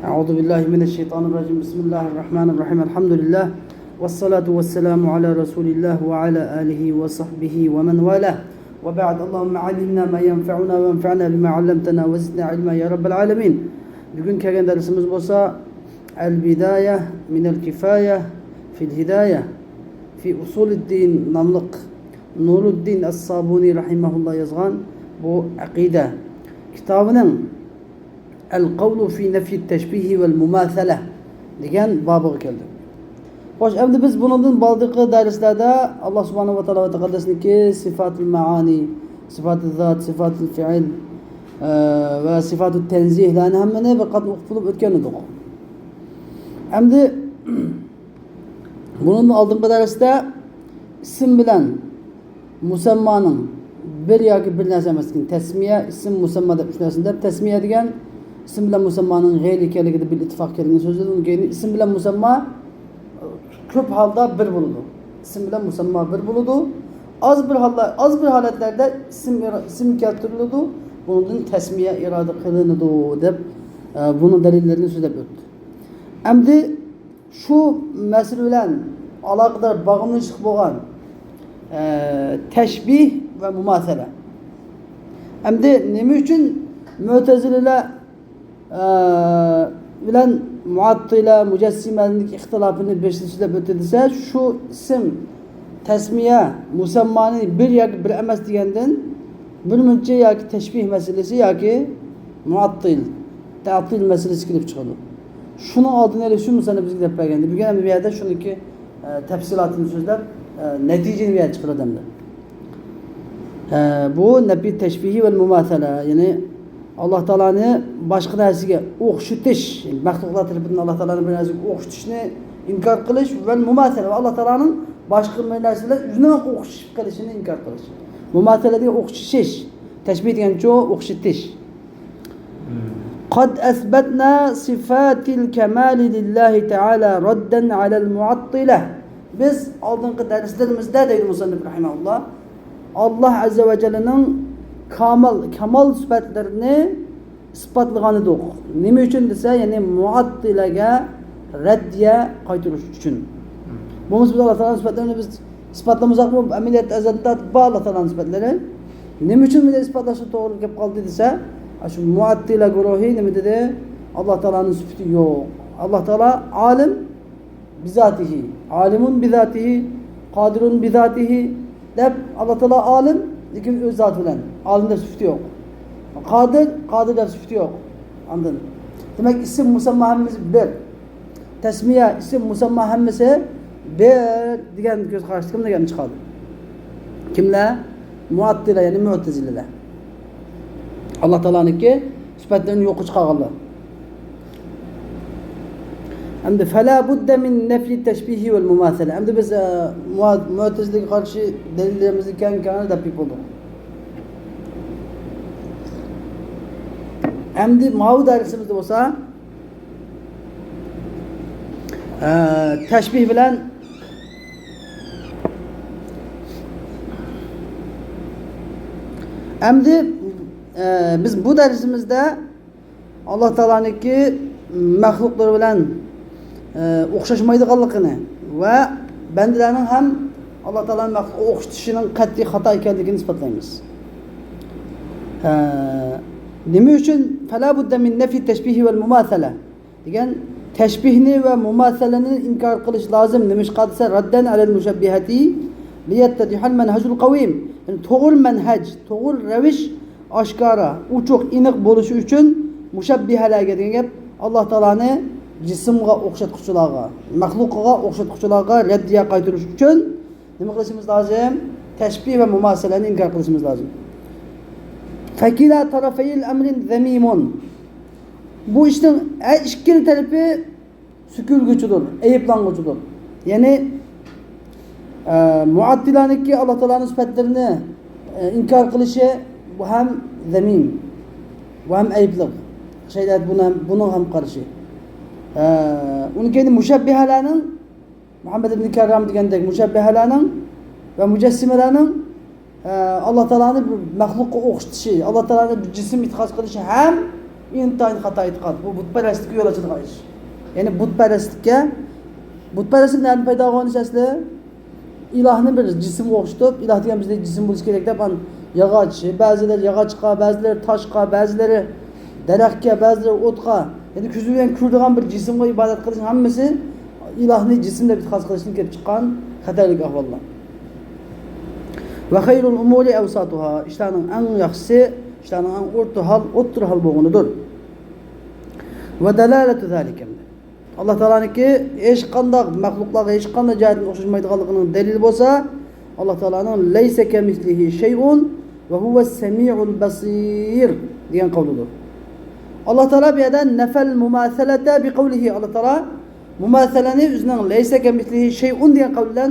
أعوذ بالله من الشيطان الرجيم بسم الله الرحمن الرحيم الحمد لله والصلاة والسلام على رسول الله وعلى آله وصحبه ومن والاه وبعد اللهم علمنا ما ينفعنا وانفعنا بما علمتنا وزدنا علما يا رب العالمين. Bugün kelgan dersimiz bo'lsa al-bidaya min al-kifaya fil hidayah fi usuliddin namliq Nuruddin as-Sabuni rahimahullah yozgan bu aqida kitobining al-qawlu fi nafi at-tashbih wal mumathala degan bobiga keldi. Xo'sh, endi biz bundan baldiqi darslarda Alloh subhanahu va taolo va taqaddasniki sifatul maani, sifatul zot, sifatul fi'l va sifatul tanzihlarni hammani bir qatm o'qib o'tgan edik. Endi bunun oldingi darsda ism bilan musammoning bir yoki bir narsa emas ekan. Tasmiya, ism, musammo deb uch narsani deb tasmiya degan ism bilan musammoning g'ayr ekanligida bil ittifoq kelgan so'zlar. Unga ism bilan musammo ko'p holda bir bo'ladi. Ism bilan musammo bir bo'ladi. Az bir holatlarda ism keltiriladi. Bundan tasmiya iroda qilinadi deb buni dalillarini so'zlab o'tdi. Endi shu masala bilan aloqador bog'lanishlik bo'lgan tashbih va mumathala. Endi nima uchun Mu'tazilalar bilan Muattila, Mujassimaning ixtilofini so'zlab o'tdi desa, shu ism, tasmiya, musammoni bir yoki bir emas degandan bir muncha yoki tashbih masalasi yoki muattil, ta'til masalasi kelib chiqadi. Shuni oldini olish uchun masalan bizga deb berganda, bugun ham bu yerda shuniki tafsilotini so'zlab natijani berib chiqaradi endi. Bu nafi tashbihi va mumathala, ya'ni Alloh taolani boshqa narsaga o'xshatish, maxluqlar tarafidan Alloh taolani bir narsaga o'xshatishni inkor qilish va mumathala va Alloh taolaning boshqa narsalar o'zini o'xshatib qilishini inkor qilish. Mumathala degan o'xshash, tashbih degan-ku o'xshatish. قد أثبتنا صفات الكمال لله تعالى ردا على المعطلة. Biz oldingi darslarimizda deydi musannif rahimahulloh, Alloh azza va jallaning kamal sifatlarini isbotlagan edik. Nima uchun desa, ya'ni muattilaga raddiya qaytarish uchun. Bu biz Alloh taolaning sifatlarini biz isbotlamazaqmi? Amaliyat azalda bor Alloh taolaning sifatlari. Nima uchun bunday isbotlashga to'g'ri kelib qoldi desa, shu muattila guruhi nima dedi? Alloh taolaning sifati yo'q. Alloh taolo alim bizatihi, alimun bizatihi, qodirun bizatihi deb Alloh taolo alim, lekin o'z zoti bilan. Alimda sifati yo'q. Qodirda sifati yo'q. Anladın? Demak ism musammo hammasi bir. Tasmiya ism musammo hammasi bir degan ko'z qarash kimlarga chiqadi? Kimlar? Muattila, ya'ni Mu'tazilalar. Alloh taolaniki sifatlarini yo'q chiqarganlar. Endi fala budda min nafi tashbih va mumathala. Endi biz Mu'tazilaga qarshi dalillarimizni kan deb bo'ldik. Endi mavzu darsimizda bo'lsa tashbih bilan endi biz bu darsimizda Alloh taolaniki maxluqlar bilan o'xshashmaydiganligini va bandalarning ham Alloh taolaning maxluqqa o'xshatishining qat'iy xato ekanligini isbotlaymiz. Nima uchun fala budda min nafi tashbih va mumathala degan tashbihni va mumathalani inkor qilish lozim. Nima qadsa raddan alal mushabbihati liyattadihal manhajul qawim. Yani to'g'ri manhaj, to'g'ri ravish oshkora, uchuq, aniq bo'lishi uchun mushabbihalarga degan gap Alloh taolani jismga o'xshatuvchilarga, maxluqqa o'xshatuvchilarga raddiya qaytarish uchun nima qilishimiz lozim? Tashbih va mumathalani inkor qilishimiz lozim. Fakila tarafayil amrin zamimun. Bu ishning ikki tarafi sukilguchidir, ayiblanguchidir. Ya'ni muattilaniki Alloh taolaning sifatlarini inkor qilishi bu ham zamim, bu ham ayiblik. Shaydat buni ham qarshi. Unga mushabbihalarning Muhammad ibn Karram degandek mushabbihalarning va mujassimalarning Alloh taolani maxluqqa o'xshatishi, Alloh taolani jism itqos qilishi ham intayin hata etiqad. Bu butparastlikka yo'l ochadigan ish. Ya'ni butparastlik nereden paydo bo'lganish asli ilohni bir jismga o'xshatib, iloh degan bizda jism bo'lishi kerak deb yog'och, ba'zilar yog'ochqa, ba'zilar toshqa, ba'zilar daraxtga, ba'zilar o'tqa, ya'ni ko'z bilan ko'radigan bir jismga ibodat qilish hammasi ilohni jism deb e'tiqod qilishdan kelib chiqqan xatarlik ahvollar. Va xayrul umuri awsatuha, ishlarning eng yaxshisi, ishlarning eng o'rta hal bo'lganidir. Va dalalatu zalika. Alloh taolaniki hech qanday maxluqlarga hech qanday jihatdan o'xshashmaydiganligining dalili bo'lsa, Alloh taolaning laysa kamislihi shay'un va huwas samiul basir degan qavlidir. Alloh taolo bu yerda nafal mumasalata bi qawlihi, Alloh taolo mumasalani o'zining laysa kamislihi shay'un degan qavli bilan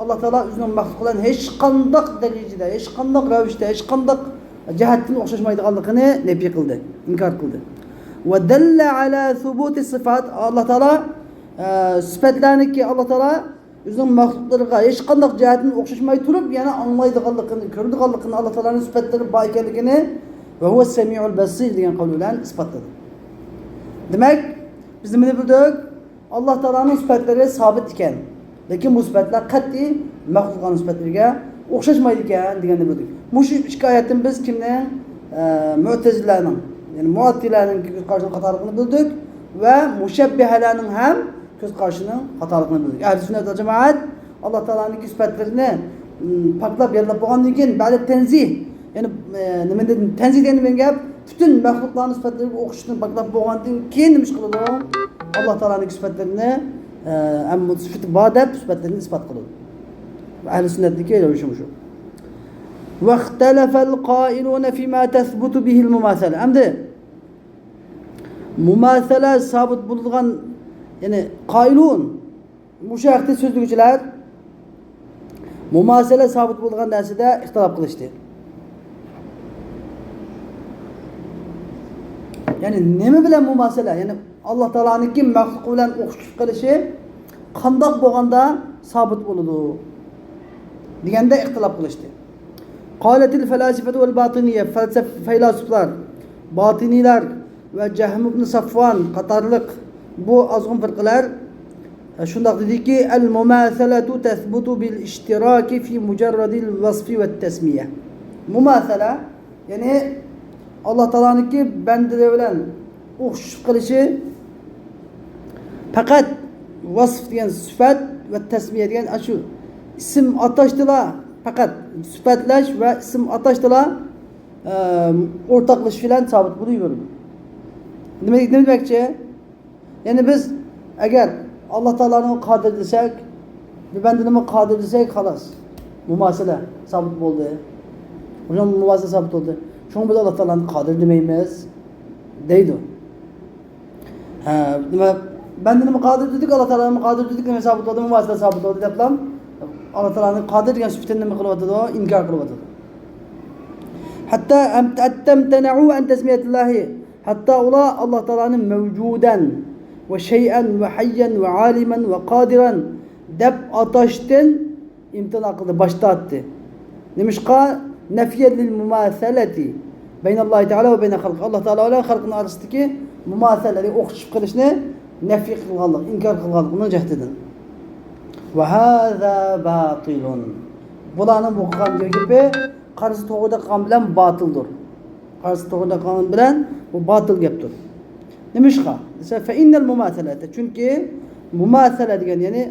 Alloh taolo o'zining maxluqlardan hech qanday darajada, hech qanday ravishda, hech qanday jihatdan o'xshashmaydiganligini nafiy qildi, inkor qildi. Va dalla ala thubuti sifat, Alloh taolo sifatlarniki Alloh taolo o'zining maxluqlariga hech qanday jihatdan o'xshashmay turib, yana anglaydiganligini, ko'radiganligini, Alloh taoloning sifatlari bor ekanligini va huwa samiul basir degan qavl bilan isbotladi. Demak, biz nima bildik? Alloh taoloning sifatlari sabit ekan, lekin bu sifatlar qat'iy maxluqlarning sifatlariga o'xshashmaydi ekan deganni bildik. Mushu ikki oyatdan biz kimning mu'tazilaning, ya'ni muattilaning ko'z qarashining xatoligini bildik va mushabbihalarning ham ko'z qarashining xatoligini bildik. Ahli sunnat va jamoat Alloh taoloning sifatlarini paklab yodlab bo'lgandan keyin ba'da tanzih, ya'ni nima dedim, tanzih degan gap butun maxluqlarning sifatlariga o'xshashni paklab bo'lgandan keyin nima ish qiladi? Alloh taoloning sifatlarini amma sifati bor deb sifatlarini isbot qiladi. Ahli sunnatniki yurishi shu. واختلف القائلون فيما تثبت به المماثلة. Endi mumasala sabit bo'lgan, ya'ni qoilun bu shaxtda so'zluvchilar mumasala sabit bo'lgan narsada ixtilof qilishdi. Ya'ni nima bilan mumasala? Ya'ni Alloh taoloning maxluq bilan o'xshash qilishi qandoq bo'lganda sabit bo'ladi deganda ixtilof qilishdi. Qolatil falasifatu vel batiniye, faylasuflar, batinilar ve Jahm ibn Safvan qatorliq bu azg'un firqalar shundoq dediki, al mumasalatu tathbutu bil ishtiraki fi mujarradil vasfi ve tasmiya. Mumasala, ya'ni Alloh taolaniki bandalar bilan o'xshash qilishi faqat vasf degan sifat va tasmiya degan shu ism atashdilar, faqat sifatlash va ism atashdilar o'rtaqlash bilan sabit bo'laveradi. Nima demoqchi? Ya'ni biz agar Alloh taoloni qodir desak, bir bandani qodir desak, xolos. Mumasala sabit bo'ldi. Uning mumasala sabit bo'ldi. Shunga biz Alloh taoloni qodir demaymiz deydi. Nima bandani qodir dedik, Alloh taoloni qodir dedik, nima sabit bo'ldi, mumasala sabit bo'ldi deblam. Alloh taolaning qodir degan sifatini nima qilyapti? Inkor qilyapti. Hatta amtana'u an tasmiyatillahi, hatta ular Alloh taolaning mavjudan va shay'an va hayyan va aliman va qodiran deb atashdan imtino qildi, bosh tortdi. Nimishqa nafiyat lil mumasalati baynallohi taala va bayna xalqi. Alloh taolo bilan xalqning orasidagi mumasalani o'xshashib qilishni nafiy qilganlik, inkor qilganlikni jahdidan. Va hada batilun. Bularning bu qilgan gapi qarshi to'g'rida qilgan bilan batildir. Qarshi to'g'rida qilgan bilan bu batil gapdir. Nimishqa? Fa innal mumasalata, chunki mumasala degan, ya'ni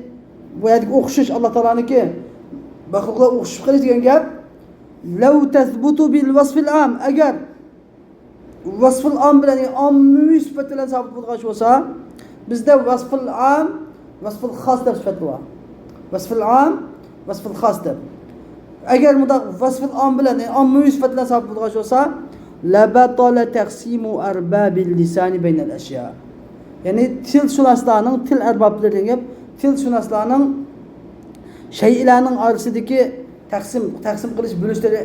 bu yerga o'xshash, Alloh taolaniki maxluqlar o'xshashib qilish degan gap law tathbutu bil wasfil am, agar vasfil am bilan ommaviy sifat bilan sabit bo'lgan bo'lsa, bizda vasfil am, vasfil xos deb sifat bor. Vasfil am, vasfil xos deb. Agar bunda vasfil am bilan ommaviy sifat bilan sabit bo'lgan bo'lsa, la batala taqsimu arbabil lisani baynal ashya. Ya'ni tilshunoslarning, til arboblari degan, tilshunoslarning shaylarning orasidagi taqsim qilish bo'lishlari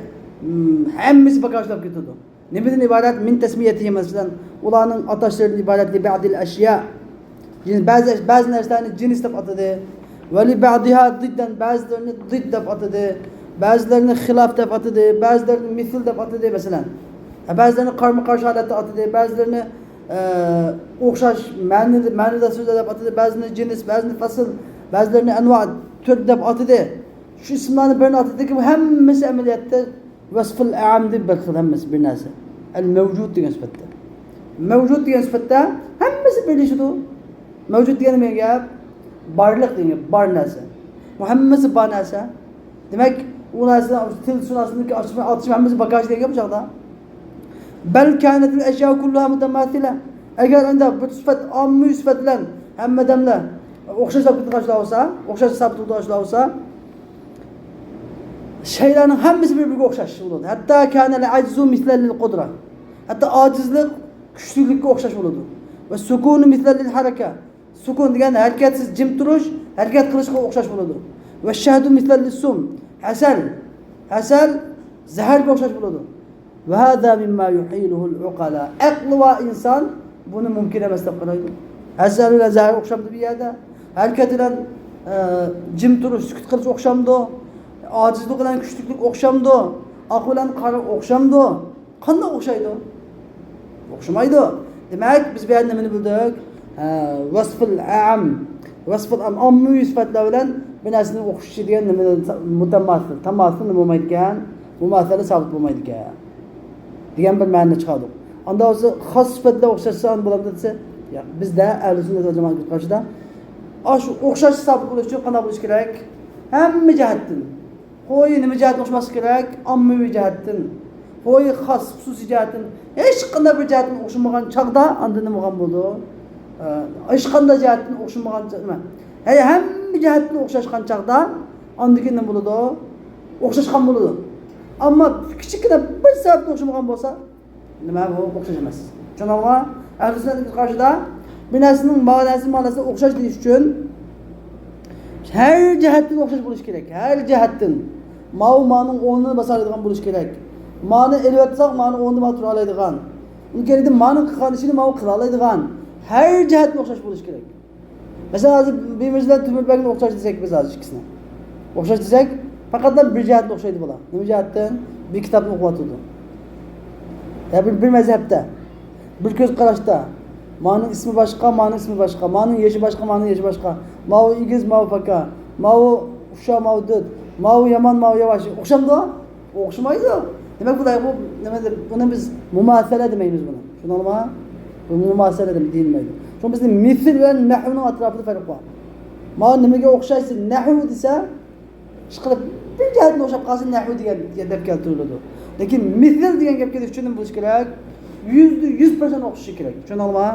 hammasi bagajlab ketadi. Nimadan iborat? Min tasmiyatihi, masalan, ularning atashlaridan iborat li ba'dil ashya. Yani ba'zi narsalarni jins deb atadi, va li ba'diha diddan, ba'zilarini did deb atadi, ba'zilarini xilof deb atadi, ba'zilarini misl deb atadi, masalan. Bazılarını karma karşı halette atıdı, bazılarını o'xshash ma'nida so'zlar deb atadi, bazılarını cins, bazılarını fasl, bazılarını enva tür deb atadi. Şu ismlarni birini atadiki bu hammasi amaliyotda vasful a'am deb bir hammasi bir narsa. El mevcut degan sifatda. Mevcut degan sifatda hammasi birlashadi. Mevcut degani nima gap? Barliq degan, bar narsa. Bu hammasi bor narsa. Demak, u narsa til sunasındaki atışma hammasi bagaj degan bu chaqda. Bel kânetil eşya kulluha mutemathila. Eğer anda bir sıfat ammi sıfat bilan hamma damlar o'xshash sabitliklar olsa, o'xshash sabitliklar olsa, şeylerin hammasi bir-biriga o'xshash bo'ladi. Hatto kanal ajzu mislal qudra. Hatto ojizlik kuchlilikka o'xshash bo'ladi. Va sukun mislal haraka. Sukun degani harakatsiz jim turish, harakat qilishga o'xshash bo'ladi. Va shahdu mislal sum. Hasal zaharga o'xshash bo'ladi. Ve hâzâ mimmâ yuhîluhul uqalâ. Aklı ve insan bunu mümkün emas deb qaraydi. Hasal ile zahir o'xshamdi bu yerda. Harakat bilan jim turish, sukut qilish o'xshamdi. Ojizlik bilan kuchlilik o'xshamdi. Aql bilan qari o'xshamdi. Qanday o'xshaydi? O'xshamaydi. Demak, biz bu yerda nimani bildik? Vasful a'am. Vasful ammi sifatlar bilan bir narsani o'xshashi degan nimani mutamathil. Tamathil nima bo'lmaydi ekan? Mumathili sabit bo'lmaydi ekan. Degan bir ma'no chiqadi. Unda o'zi xos sifatlar o'xshashsa bo'ladi desa, bizda ahli sunnat va jamoat qarshida shu o'xshash sabit bo'lish uchun qanday bo'lish kerak? Hamma jihatdan. Qo'yi nima jihatdan o'xshamas kerak? Ommaviy jihatdan. Qo'yi xos xususiy jihatdan. Hech qanday bir jihatdan o'xshamagan chaqda unda nima bo'lgan bo'ldi? Hech qanday jihatdan o'xshamagan nima? Hamma jihatdan o'xshashgan chaqda undagi nima bo'ladi? O'xshashgan bo'ladi. Ama kichikina bir sababga o'xshamagan bo'lsa, nima bu o'xshash emas. Chunki ahli sunnat qarshida bir narsaning ma'nosini o'xshash deyish uchun har jihatdan o'xshash bo'lish kerak. Har jihatdan ma'noning o'rnini bosadigan bo'lish kerak. Ma'no elvatsak, ma'no o'rnida tura oladigan. Unga ma'no qilgan ishini ma'no qila oladigan. Har jihatdan o'xshash bo'lish kerak. Masalan, hozir bemizlar Tumirbergni o'xshash desak biz hozir ikkisini. O'xshash desak, faqat bir jihatdan o'xshaydi bular. Nima jihatdan? Bir kitobni o'qiyotdi. Ya bir mazhabda, bir ko'z qarashda, ma'noning ismi boshqa, ma'noning ismi boshqa, ma'noning yeshi boshqa, ma'noning yeshi boshqa. Ma'u igiz, ma'u faka, ma'u usha, ma'u dud, ma'u yomon, ma'u yavash. O'xshamdi? O'xshamaydi. Demak bular bu nima deb buni biz mumasala demaymiz buni. Tushunarlimi? Bu mumasala deb deyilmaydi. Shu bizning misl bilan nahvning atrofida farq bor. Ma'no nimaga o'xshaysa, nahv desa, ishqilib bir jihatdan o'xshab qolsin nahv degan deb keltiriladi. Lekin misl degan gapga tushunib bo'lish kerak. 100% o'qishi kerak. Tushunarlimi?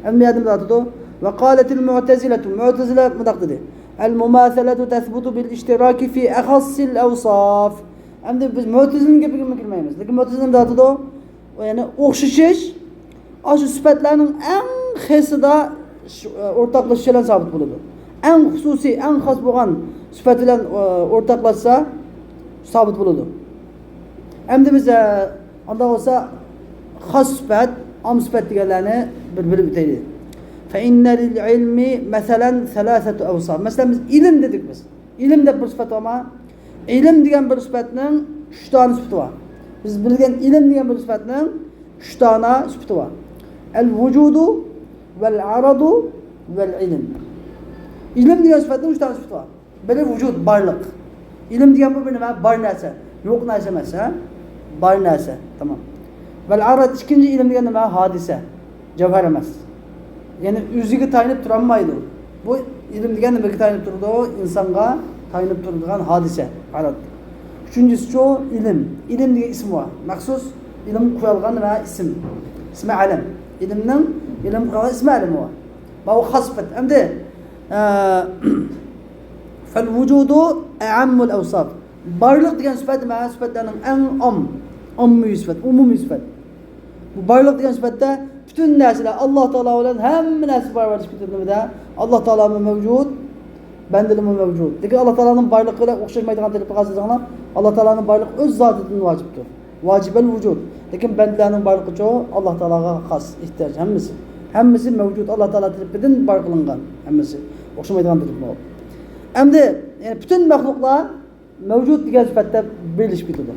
Hamma yerda aytadi. Va qalatil mu'tazilatu. Mu'tazila mudaq dedi. Al mumathalatu tathbutu bil ishtiraki fi akhassil awsaf. Endi biz mu'tazilaning gapiga kirmaymiz. Lekin mu'tazila aytadi, ya'ni o'xshash shu sifatlarning eng xisida o'rtaqlashish bilan sabit bo'ladi. Eng xususiy, eng xos bo'lgan sifat bilan o'rtaqlashsa sabit bo'ladi. Endi biz unda bo'lsa xos sifat, am sifat deganlarni bir-biri bitaylik. Fa innal ilmi masalan salasatu awsaf. Masalan biz ilm dedik biz. Ilm deb bir sifat bormi? Ilm degan bir sifatning 3 dona sifati bor. Biz bilgan ilm degan bir sifatning 3 dona sifati bor. El vujudu vel aradu vel ilm. İlim degan sifatning 3 dona sifati bor. Biri vujud, barliq. İlim degan bu nima? Bor narsa. Yo'q narsa emas, ha? Bor narsa. Tamam. Vel arad ikinci ilim degan nima? Hodisa. Javhar emas. Yani o'ziga tayinib turolmaydi. Bu ilim degan nimaga tayinib turadi? İnsonga tayinib turadigan hodisa. Arad. Uchinchisi shu ilim. Ilim degan ism bor. Maxsus ilim qo'yilgan va ism. İsmi alam. İlimning ilim qo'yilgan ismi alam bor. Bu xos sifat. Endi fal vujudu a'ammul awsaf. Barliq degan sifat nima? Sifatlarning eng ommaviy sifat, umumiy sifat. Bu barliq degan sifatda bütün narsalar Alloh taolo bilan hamma narsa barobarlik bitimida Alloh taoloning mavjud, bandaning mavjud. Lekin Alloh taoloning barliqi bilan o'xshamaydigan tarafga qarasanglar, Alloh taoloning barliq o'z zotidan vojibdir. Vojibul vujud. Lekin bandalarning barliqicha Alloh taologa xos, ehtiyoj hammasi. Hammasi mavjud Alloh taolo tarafidan bar qilingan, hammasi o'xshamaydigan tarafga. Endi yani bütün mahluqlar mavjud degan sifatda belishib ketadi.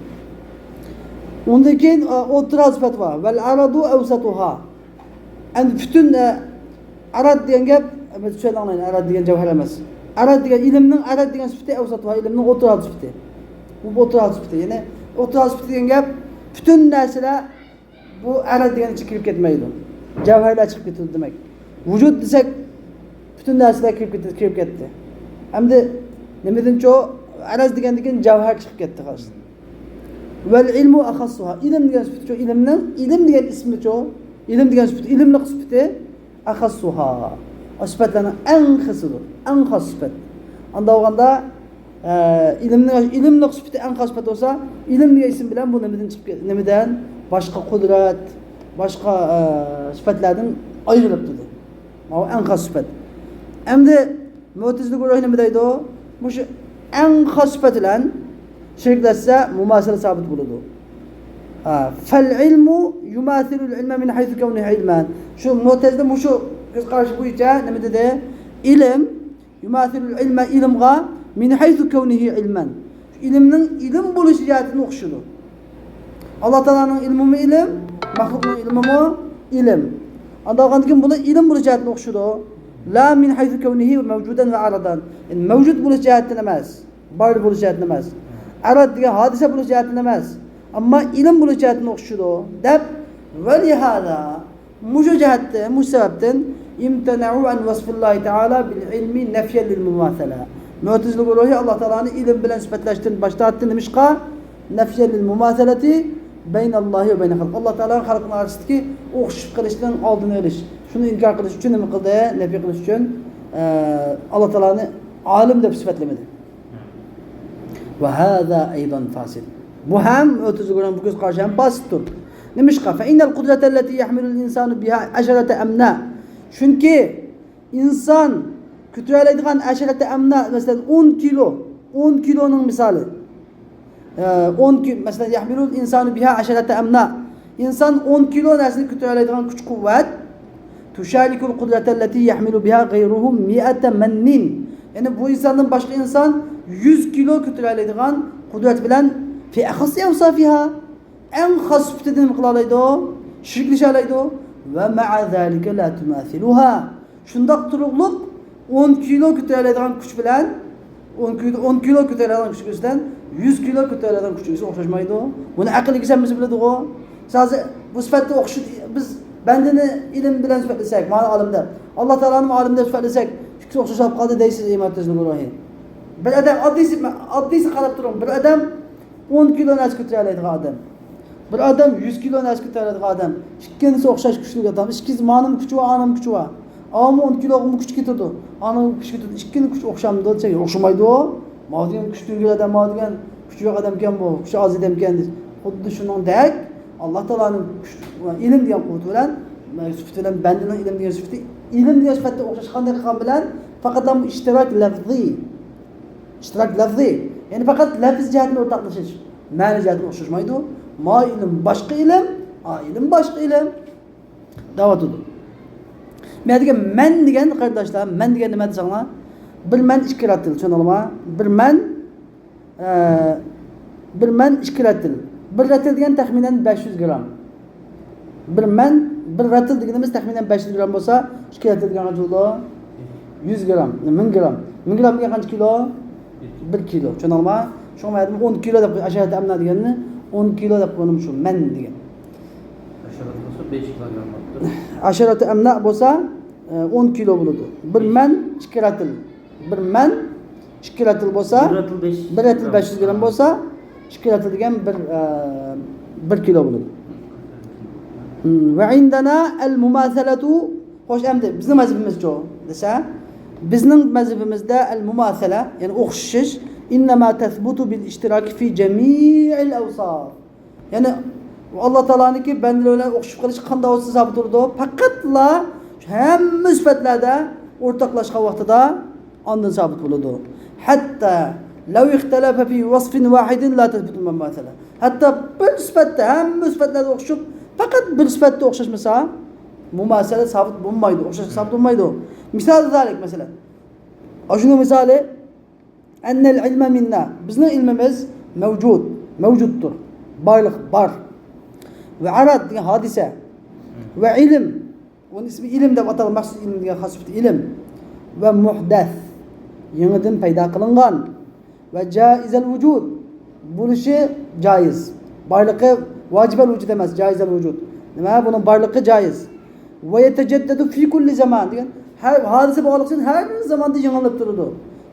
Ondan keyin o'rta sifat bor. Val aradu awsatuha. Endi butun arad degan gap biz tushunib olmaylik. Arad degan javhar emas. Arad degan ilmning arad degan sifati awsatuha, ilmning o'rta sifati. Bu o'rta sifati. Ya'ni o'rta sifati degan gap butun narsalar bu arad degan ichiga kirib ketmaydi. Javharlar chiqib ketadi demak. Vujud desak butun narsalar kirib ketdi. Endi nimadancho araz degandan keyin javhar chiqib ketdi xolos. Val ilmu akhassuha. Ilm degan sifat ilmning ilm degan ismi ilm degan sifat ilmning sifati akhassuha. Sifatlarning eng xisidir. Eng xos sifat. Unda olganda ilmning sifati eng xos sifat bo'lsa, ilm degan ism bilan bu nimadan chiqib ketdi? Nimadan? Boshqa qudrat, boshqa sifatlardan ayrilib turdi. Bu eng xos sifat. Endi Mu'tazila guruhi nima deydi? Shu eng xos sifat bilan shirklashsa mumasala sabit bo'ladi. Fal ilmu yumathilu al-ilma min haythu kawnihi ilman. Shu Mu'tazila shu qarash bo'yicha nima dedi? Ilm yumathilu al-ilma ilmga min haythu kawnihi ilman. Ilmning ilm bo'lish jihatini o'qishadi. Alloh taolaning ilmi ilm, maxluqning ilmi ilm. Unda keyin buni ilm bo'lish jihatini o'qishadi. La min haythu kawnihi mavjudan va aradan. Mavjud bo'lish jihatini emas, bor bo'lish jihatini emas. Arad degan hodisa bo'lish jihatini emas. Ammo ilm bo'lish jihatini o'qishadi. Deb va lihada mushu jihatda, mush sababdan imtana'u an wasfillohi ta'ala bil ilmi nafyan lil mumathala. Mu'tazila guruhi Alloh taolani ilm bilan sifatlashdan bosh tortdi. Nimishqa? Nafyan lil mumathalati baynallohi va bayna xalq. Alloh taolaning xalqini orasidagi o'xshib qilishdan oldini olish. Shuni inkor qilish uchun nima qildi? Nafiy qilish uchun Alloh taolani olim deb sifatlamadi. Va hada aydan fasil. Bu ham o'tizguran bu ko'z qarash ham fasiddir. Nimishqa? Fa innal qudrata allati yahmilu al-insanu biha asharata amna. Chunki inson ko'taradigan asharata amna, masalan 10 kiloning misoli. 10 kilo, masalan yahmilu al-insanu biha asharata amna. Inson 10 kilo narsani ko'taradigan kuch-quvvat tusharikul qudrata allati yahmilu biha ghayruhu 100 mannin. Ya'ni bu insondan boshqa inson 100 kilo ko'taradigan qudrat bilan fi akhasi awsafiha eng xos sifatida nima qila oladi? Shirklasha oladi va ma'a zalika la tumathiluha. Shundoq turug'liq 10 kilo ko'taradigan kuch bilan 10 kilo ko'taradigan kuch bilan 100 kilo ko'taradigan kuchga o'xshashmaydi. Buni aqlga kelsanmiz biladi-ku. Hozir bu sifatni o'qish biz bandini ilm bilan sifatlasak, mana olimda Alloh taolani olim deb sifatlasak, shu o'xshashib qoldi deysiz Mu'tazila guruhi. Bir odam oddiysi qarab turing. Bir odam 10 kilo narsa ko'tara oladigan odam. Bir odam 100 kilo narsa ko'tara oladigan odam. Ikkinchisi o'xshash kuchli odam. Ikkinchisi ma'lum kuchi va anim kuchi va. Ammo 10 kilo kuch ketadi. Anim kuch ketadi. Ikkini kuch o'xshamdi desa, o'xshamaydi u. Ma'lum kuchli odam, ma'lum kuchi yo'q odam ekan bu, kuchi oz odam ekan. Xuddi shuningdek Alloh taolaning ilm degan quvvat bilan sifati bilan bandining ilm degan sifati ilm degan sifatga o'xshash qanday qilgan bilan faqat ham ishtirak lafzi. Ya'ni faqat lafz jihatini o'rtaqlashish, ma'no jihatini o'xshashmaydi. Ma ilm boshqa ilm, ilm boshqa ilm. Davatudir. Men degan man degan qardoshlar, man degan nima desanglar? Bir man ikki ratil, tushunarlimi? Bir man ikki ratil. Bir ratil degan taxminan 500 gram. Bir ratil deganimiz taxminan 500 gram bo'lsa, 2 ratil degan qancha bo'ladi? 100 gram, 1000 gram. 1000 gram degan qancha kilo? 1 kilo. Tushunarlimi? Shunga aytdim 10 kilo deb asharati amna deganni 10 kilo deb qo'ydim shu man degan. Asharat bo'lsa 5 kilogram bo'ladi. Asharati amna bo'lsa 10 kilo bo'ladi. Bir man 2 ratil. Bir man 2 ratil bo'lsa, 1 ratil 500 gram bo'lsa, 2 ratil degan 1 kilo bo'ladi. Va indana al-mumathalatu, xo'sh endi bizning mazhabimizcha desa, bizning mazhabimizda al-mumathala, ya'ni o'xshash innama tathbutu bil ishtirak fi jami'il awsaf. Ya'ni Alloh taolaniki bandalar bilan o'xshab qolish qanday bo'lsa sabit turdi, faqatla hamma sifatlarda o'rtoqlashgan vaqtida ondan sabit bo'ladi. Hatta law ikhtalafa fi wasfin wahidin la tathbutu al-mumathala. Hatta bir sifatda hamma sifatlarda o'xshab faqat bir sifatda o'xshashmasa mumasala sabit bo'lmaydi, o'xshash sabit bo'lmaydi. Misol zalik masalan. Ashuna misoli annal ilma minna. Bizning ilmimiz mavjuddir. Barliq bor. Ve arad degan hadise. Ve ilim. Onun ismi ilim deb atalgan, maxsus ilim degan xos sifat ilim. Ve muhdas. Yangidan paydo qilingan. Ve caizel vücud. Bo'lishi joiz. Barligi vacibel vücud emas, caizel vücud. Nima? Bunun barligi joiz. Ve yetecaddadu fi kulli zaman degan. Her hadise bağlıqsın her zamanda yangilanib turadi.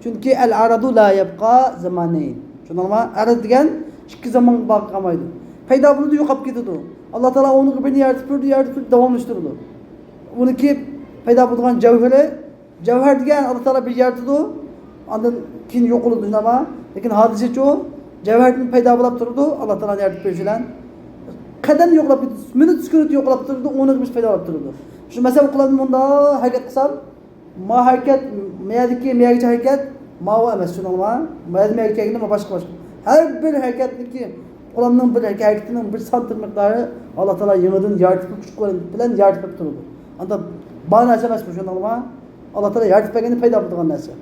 Çünkü el aradu la yabqa zamaneyn. Tushundingmi? Arad degan ikki zaman baqa qolmaydi. Paydo bo'ladi, yo'qolib ketadi. Alloh taolo uni bir yaratib davomlashtiradi. Uniki paydo bo'lgan javhar degan Alloh taolo bir yaratadi, ondan keyin yo'q bo'ladi, nima? Lekin hodisachi javharning paydo bo'lib turadi, Alloh taolo yaratib berishlan. Qadam yo'qlab ketadi, minut sekund yo'qlab turadi, uni bir paydo bo'lib turadi. Shu masala qilaman bunda harakat qilsam, ma harakat, meyadagi harakat mava emas, tushundingmi? Meyadagi ma boshqa. Har bir harakatniki qo'limning bir harakatining 1 santim miqdori Alloh taolo yangidan yaratib kuch bilan yaratib turadi. Anda bor narsa emas, tushundingmi? Alloh taolo yaratib berganda paydo bo'lgan narsa.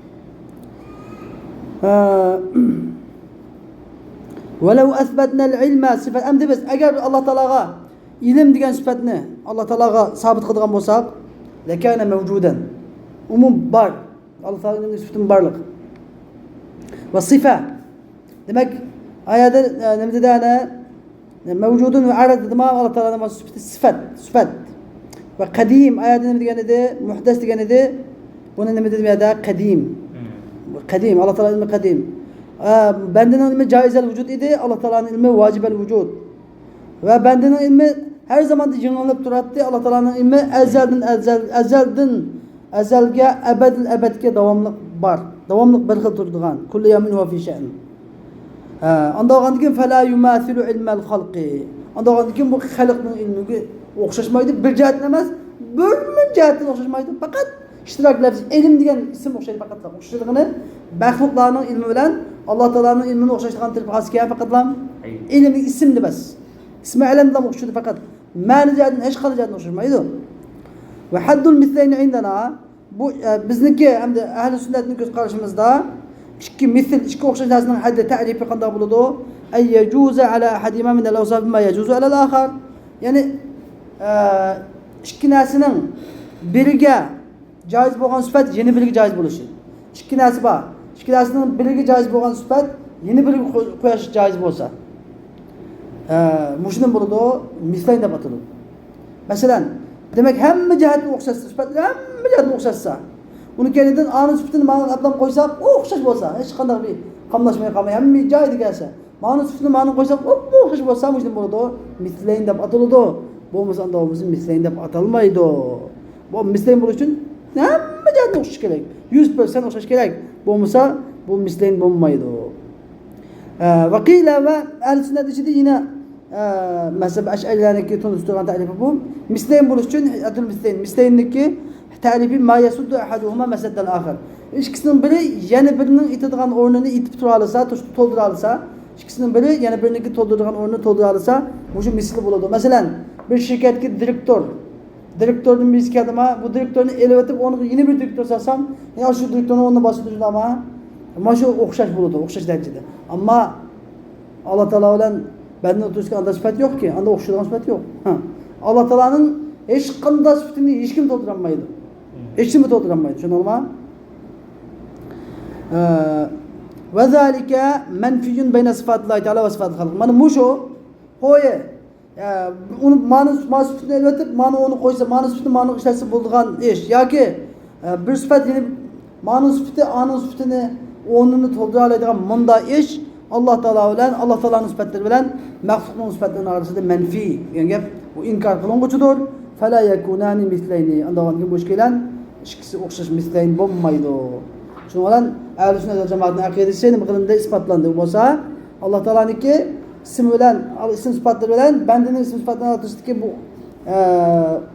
Walau asbatna al-ilma sifat amdi biz agar Alloh taologa ilm degan sifatni Alloh taologa sabit qilgan bo'lsak, lakana mavjudan. Umum bor. Alloh taoloning sifatining borligi. Va sifa. Demak, ayada nima dedi ana? Mavjudun va arad demak Alloh taoloning sifat. Va qadim ayada nima degan edi? Muhdas degan edi. Buni nima dedi bu yerda? Qadim. Qadim, Alloh taoloning ilmi qadim. Bendening ilmi caizel vücud edi, Alloh taoloning ilmi vacibel vücud. Ve bendening ilmi her zaman yangilanib turadi. Alloh taoloning ilmi azalga abadga davomliq bor. Davomliq bir xil turadigan. Kullu yawmin huwa fi sha'n. Anda olgandan fala yumathilu ilmal xalqi. Anda olgandan bu xalqning ilmiga o'xshashmaydi, bir jihatdan emas, bir jihatdan o'xshashmaydi. Faqat ishtirok lafzi ilm degan ism o'xshaydi faqat. O'xshashligini maxluqlarning ilmi bilan Alloh taoloning ilmini o'xshashtirgan tilxosga faqatlam ilmning ismi emas. İsmi alamdan o'xshaydi faqat. Ma'ni jihatdan hech qanday jihatdan o'xshamaydi. Va haddul mislayn indana bu bizniki hamda ahli sunnatning ko'z qarashimizda ikki o'xshash narsaning haddi ta'rifi qanday bo'ladi? Ay yajuza ala ahadima min al-awsaf ma yajuzu ala al-akhar. Ya'ni ikki narsaning biriga joiz bo'lgan sifat yana biriga joiz bo'lishi. Ikki narsa bor. Ikki narsaning biriga joiz bo'lgan sifat yana biriga qo'yish joiz bo'lsa. Mushlim bo'ladi, mislayn deb ataladi. Masalan, demak hamma jihatga o'xshashsa, sifatlar hamma jihatga o'xshashsa, uni kenidan a'ni sifatini ma'ni atlab qo'ysak, o'xshash bo'lsa, hech qanday bir qamlashmay qolmay, hamma joyida kelsa, ma'ni sifatini ma'ni qo'ysak, o'xshash bo'lsa, mushlim bo'ladi, mislayn deb ataladi. Bo'lmasa unda o'zi mislayn deb atalmaydi. Bu mislayn bo'lish uchun hamma jihatga o'xshash kerak. 100% o'xshash kerak. Bo'lmasa bu mislayn bo'lmaydi. Vaqila va ahli-sunnat ichida yana mazhab ash'arilarniki tunustirgan ta'rifi bu. Mislayn bo'lish uchun adul mislayniki ta'rifi ma yasuddu ahaduhuma masaddal akhar. İkisining biri yana birining itadigan o'rnini itib tura olsa, to'ldira olsa, ikkisining biri yana biriniki to'ldiradigan o'rnini to'ldira olsa, bu misli bo'ladi. Masalan, bir shirkatga direktorning birisi keldimi, bu direktorni elib o'tib, uni yana bir direktor solsam, ya shu direktorni o'rnini bosib turdimi? Mana shu o'xshash bo'ladi, o'xshash darajada. Ammo Alloh taolo bilan banda o'tirishga anda sifat yo'qki, anda o'xshaydigan sifat yo'q. Alloh taoloning hech qanday sifatini hech kim to'ldira olmaydi. Hech kim to'ldira olmaydi, tushundingmi? Va zalika manfiyun bayna sifatillohi taolo va sifatil xalq. Mana bu shu qo'yi. Uni ma'ni sifatini elbetib, ma'ni uni qo'ysa, ma'ni sifatini ma'ni ishlatsa bo'ladigan ish yoki bir sifat yeni ma'ni sifati, a'ni sifatini o'rnini to'ldira oladigan bunda ish Alloh taolo bilan, Alloh taoloning sifatlari bilan maxluqning sifatlari orasida manfiy degan gap, bu inkor qilinguchidir. Fala yakunani mislayni. Andagan bu ishkelan ikkisi o'xshash mislayn bo'lmaydi. Shuning bilan ahli sunnat va jamoatning aqidasi nima qilindi isbotlandi bo'lsa, Alloh taoloniki ism bilan, ism sifatlari bilan bandaning ism sifatlarini o'rtasidagi bu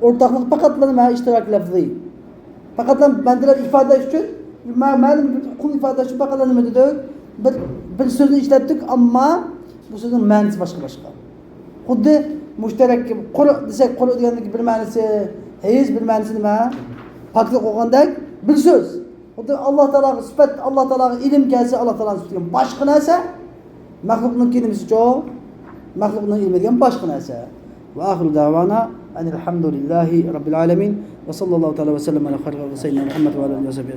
o'rtoqlik faqat nima ishtirok lafzi. Faqat bandalar ifodalash uchun ma'lum qul ifodalash uchun faqat nima dedik? Bir so'zni ishlatdik, ammo bu so'zning ma'nosi boshqa. Xuddi mushtarak qul desak, qul degandagi bir ma'nosi, hayz bir ma'nosi nima? Poklik qo'ygandek bir so'z. Xuddi Alloh taologa sifat, Alloh taologa ilm kelsa, Alloh taoloning sifatiga boshqa narsa, maxluqning kelimasi cho, maxluqning ilmi degan boshqa narsa. Ve ahiru davana enelhamdülillahi rabbil alemin. Ve sallallahu teala ve sellem ala khayri ve seyyidina Muhammed ve ala alihi ve sahbihi.